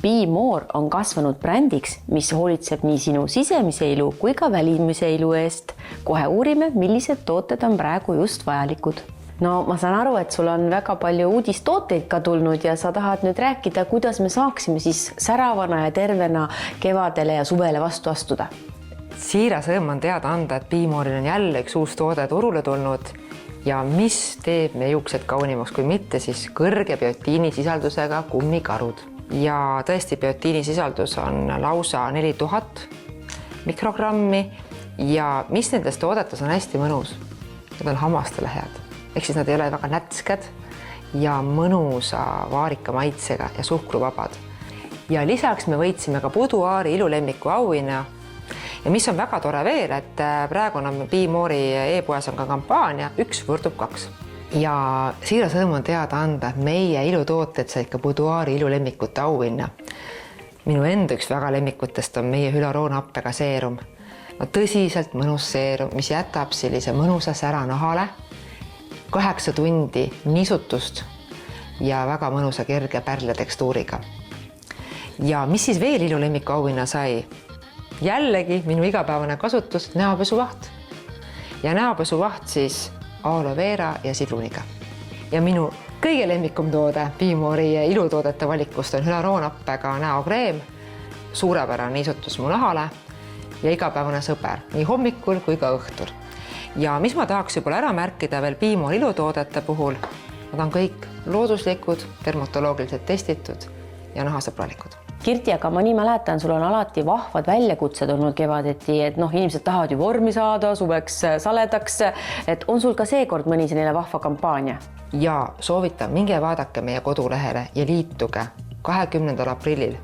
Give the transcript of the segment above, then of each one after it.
Be More on kasvanud brändiks, mis hoolitseb nii sinu sisemise ilu kui ka välimise ilu eest. Kohe uurime, millised tooted on praegu just vajalikud. No ma saan aru, et sul on väga palju uudistooteid ka tulnud ja sa tahad nüüd rääkida, kuidas me saaksime siis säravana ja tervena kevadele ja suvele vastu astuda. Siiras rõõm on teada anda, et Be More'il on jälle üks uus toode turule tulnud ja mis teeb meie juuksed kaunimaks, kui mitte siis kõrge biotiinisisaldusega kummikarud. Ja tõesti biotiinisisaldus on lausa 4000 mikrogrammi ja mis nendest toodetes on hästi mõnus. Need on hammastele head. Ehk siis nad ei ole väga nätsked ja mõnusa vaarika maitsega ja suhkruvabad. Ja lisaks me võitsime ka Boudoiri ilulemmiku auhinna. Ja mis on väga tore veel, et praegu on Be More'i e-poes on ka kampaania 1 võrdub 2. Ja siiras rõõm on teada anda, et meie ilutooted said ka Boudoiri ilulemmikute auhinna. Minu enda üks väga lemmikutest on meie hülaroonhappega seerum. No tõsiselt mõnus seerum, mis jätab sellise mõnusa sära nahale, 8 tundi nisutust ja väga mõnusa kerge pärle tekstuuriga. Ja mis siis veel ilulemmiku auhinna sai? Jällegi minu igapäevane kasutus näopesuvaht. Ja näopesuvaht siis aloe vera ja sidruniga. Ja minu kõige lemmikum toode Be More'i ilutoodete valikust on hülaroonhappega näokreem, suurepärane niisutus mu nahale ja igapäevane sõber nii hommikul kui ka õhtul. Ja mis ma tahaks juba ära märkida veel Be More ilutoodete puhul, nad on kõik looduslikud, dermatoloogiliselt testitud ja nahasõbralikud. Kirti, aga ma nii mäletan, sul on alati vahvad väljakutsed olnud kevadeti, et inimesed tahavad ju vormi saada, suveks saledaks, et on sul ka seekord mõni selline vahva kampaania? Ja soovitan, minge vaadake meie kodulehele ja liituge 20. aprillil.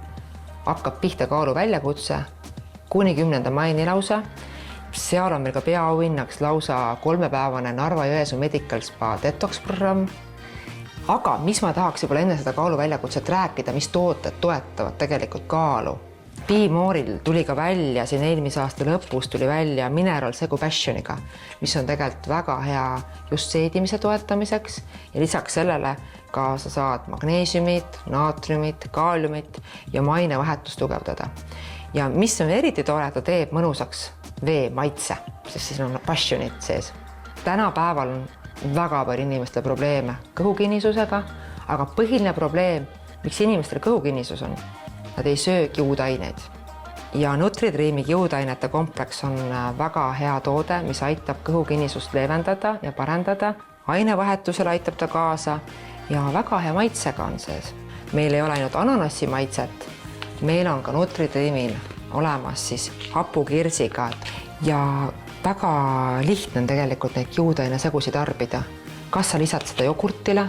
Hakkab pihta kaalu väljakutse kuni 10. maini lausa. Seal on meil ka peaauhinnaks lausa 3-päevane Narva-Jõesuu Medical Spa detox programm. Aga mis ma tahaks juba enne seda kaalu väljakutset rääkida, mis tooted toetavad tegelikult kaalu. Be More'il tuli ka välja, siin eelmise aasta lõpus tuli välja Mineral Segu Passioniga, mis on tegelikult väga hea just seedimise toetamiseks ja lisaks sellele ka sa saad magneesiumit, naatriumit, kaaliumit ja mainevahetust tugevdada. Ja mis on eriti tore, ta teeb mõnusaks vee maitse, sest siis on passionit sees. Tänapäeval on väga palju inimestel probleeme kõhukinnisusega, aga põhiline probleem, miks inimestel kõhukinnisus on, nad ei söö kiudaineid. Ja Nutri-Dreami kiudainete kompleks on väga hea toode, mis aitab kõhukinnisust leevendada ja parendada. Ainevahetusel aitab ta kaasa ja väga hea maitsega on sees. Meil ei ole ainult ananassi maitset, meil on ka Nutri-Dreamil olemas siis hapukirsiga ja väga lihtne on tegelikult neid kiudaine segusi tarbida. Kas sa lisad seda jogurtile,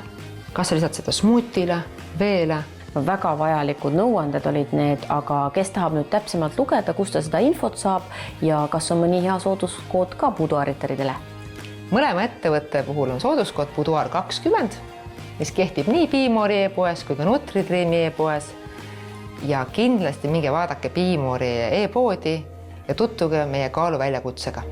kas sa lisad seda smuutile, veele? Väga vajalikud nõuanded olid need, aga kes tahab nüüd täpsemalt lugeda, kus ta seda infot saab ja kas on mõni hea sooduskood ka Boudoiritaridele? Mõlema ettevõtte puhul on sooduskood Boudoir 20, mis kehtib nii Be More'i e-poes kui ka Nutri-Dreami e-poes. Ja kindlasti minge vaadake Be More'i e-poodi ja tutvuge meie kaalu väljakutsega.